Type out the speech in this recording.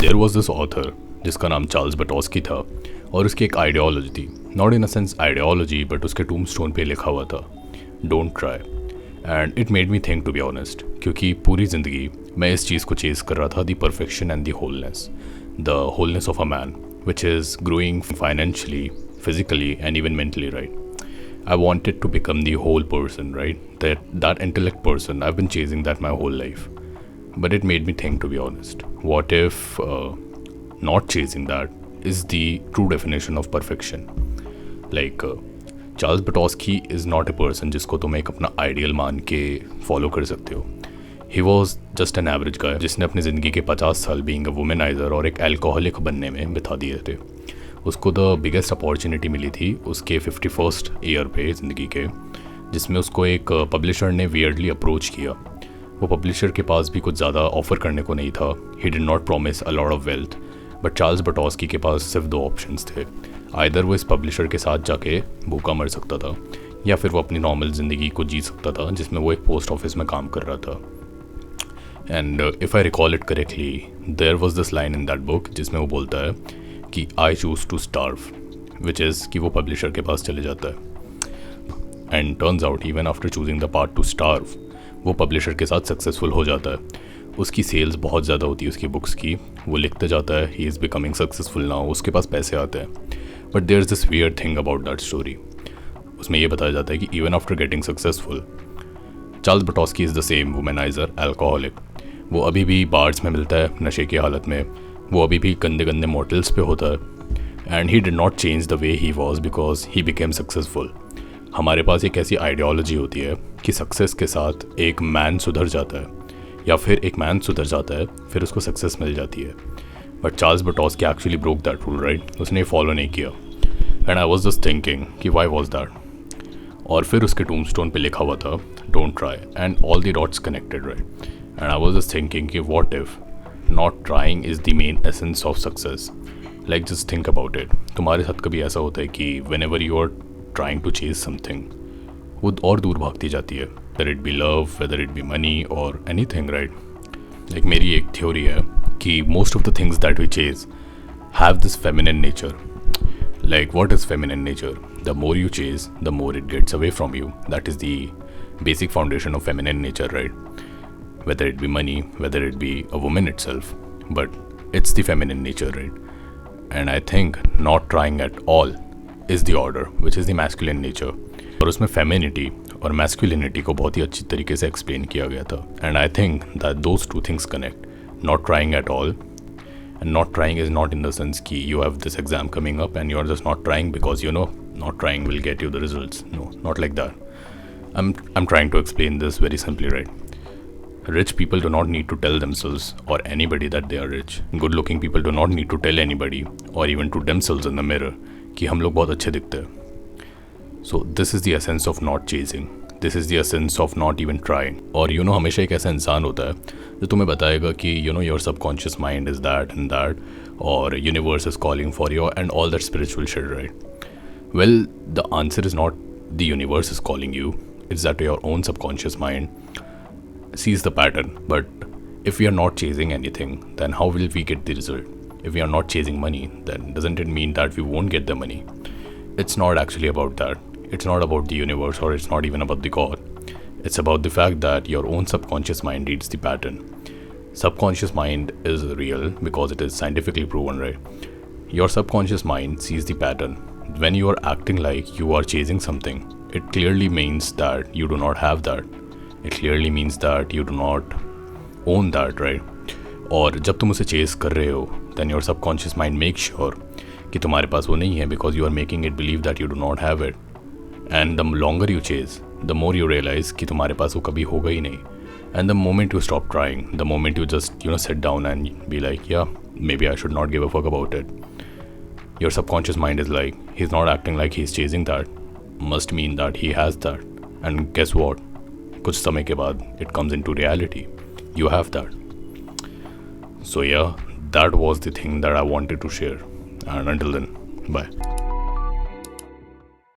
There was this author जिसका नाम Charles बटोस्की था और उसकी एक आइडियोलॉजी थी, not in a sense ideology but उसके टूमस्टोन पे लिखा हुआ था don't try. And it made me think to be honest, क्योंकि पूरी ज़िंदगी मैं इस चीज़ को चेज़ कर रहा था, the perfection and the wholeness of a man which is growing financially, physically and even mentally, right? I wanted to become the whole person, right? That intellect person. I've been chasing that my whole life. But it made me think, to be honest, what if not chasing that is the true definition of perfection? Like Charles Bukowski is not a person जिसको तुम एक अपना ideal मान के follow कर सकते हो. He was just an average guy जिसने अपनी ज़िंदगी के 50 साल being a womanizer और एक एल्कोहलिक बनने में बिता दिए थे. उसको द बिगेस्ट अपॉर्चुनिटी मिली थी उसके 51st ईयर पे ज़िंदगी के, जिसमें उसको एक पब्लिशर ने वियर्डली अप्रोच किया. वो पब्लिशर के पास भी कुछ ज़्यादा ऑफ़र करने को नहीं था. He did not promise a lot of wealth, but Charles Bukowski के पास सिर्फ 2 ऑप्शंस थे. आइदर वो इस पब्लिशर के साथ जाके भूखा मर सकता था, या फिर वो अपनी नॉर्मल ज़िंदगी को जी सकता था जिसमें वो एक पोस्ट ऑफिस में काम कर रहा था. And if I recall it correctly, there was this line in that book जिसमें वो बोलता है कि I choose to starve, which is कि वो पब्लिशर के पास चले जाता है. And turns out even after choosing the part to starve, वो पब्लिशर के साथ सक्सेसफुल हो जाता है. उसकी सेल्स बहुत ज़्यादा होती है उसकी बुक्स की, वो लिखते जाता है, he is becoming successful now, उसके पास पैसे आते हैं. But there is this weird thing about that story. उसमें ये बताया जाता है कि even after getting successful, Charles Bukowski is the same womanizer alcoholic. वो अभी भी बार्स में मिलता है नशे की हालत में, वो अभी भी गंदे गंदे मॉडल्स पे होता है. And he did not change the way he was because he became successful. हमारे पास एक ऐसी आइडियोलॉजी होती है कि सक्सेस के साथ एक मैन सुधर जाता है, या फिर एक मैन सुधर जाता है फिर उसको सक्सेस मिल जाती है. But Charles Bukowski actually broke that rule, right? उसने फॉलो नहीं किया. And I was just thinking कि वाई वॉज दैट. और फिर उसके टूमस्टोन पे लिखा हुआ था don't try, and all the dots connected, right? And I was just thinking कि what if not trying is the main essence of success. Like just think about it. तुम्हारे साथ कभी ऐसा होता है कि whenever you are trying to chase something, वो और दूर भागती जाती है, whether it be love, whether it be money or anything, right? Like मेरी एक theory है कि most of the things that we chase have this feminine nature. Like what is feminine nature? The more you chase, the more it gets away from you. That is the basic foundation of feminine nature, right? Whether it be money, whether it be a woman itself, but it's the feminine nature, right? And I think not trying at all is the order, which is the masculine nature. और उसमें femininity और masculinity को बहुत ही अच्छी तरीके से explain किया गया था. And I think that those two things connect. Not trying at all, and not trying is not in the sense कि you have this exam coming up and you are just not trying because you know not trying will get you the results. No, not like that. I'm trying to explain this very simply, right? Rich people do not need to tell themselves or anybody that they are rich. Good looking people do not need to tell anybody or even to themselves in the mirror कि हम लोग बहुत अच्छे दिखते हैं. So this is the essence of not chasing. This is the essence of not even trying. और you know हमेशा एक ऐसा इंसान होता है जो तुम्हें बताएगा कि you know your subconscious mind is that and that, or universe is calling for you and all that spiritual shit, right? Well, the answer is not the universe is calling you. It's that your own subconscious mind sees the pattern. But if we are not chasing anything, then how will we get the result? If we are not chasing money, then doesn't it mean that we won't get the money? It's not actually about that. It's not about the universe, or it's not even about the God. It's about the fact that your own subconscious mind reads the pattern. Subconscious mind is real because it is scientifically proven, right? Your subconscious mind sees the pattern. When you are acting like you are chasing something, it clearly means that you do not have that. It clearly means that you do not own that, right? और जब तुम उसे chess कर रहे हो, then your subconscious mind makes sure कि तुम्हारे पास वो नहीं है because you are making it believe that you do not have it. And the longer you chase, the more you realize कि तुम्हारे पास वो कभी होगा ही नहीं. And the moment you stop trying, the moment you just sit down and be like, yeah, maybe I should not give a fuck about it. Your subconscious mind is like, he's not acting like he's chasing that. Must mean that he has that. And guess what? कुछ समय के बाद it comes into reality. You have that. So yeah, that was the thing that I wanted to share. And until then, bye.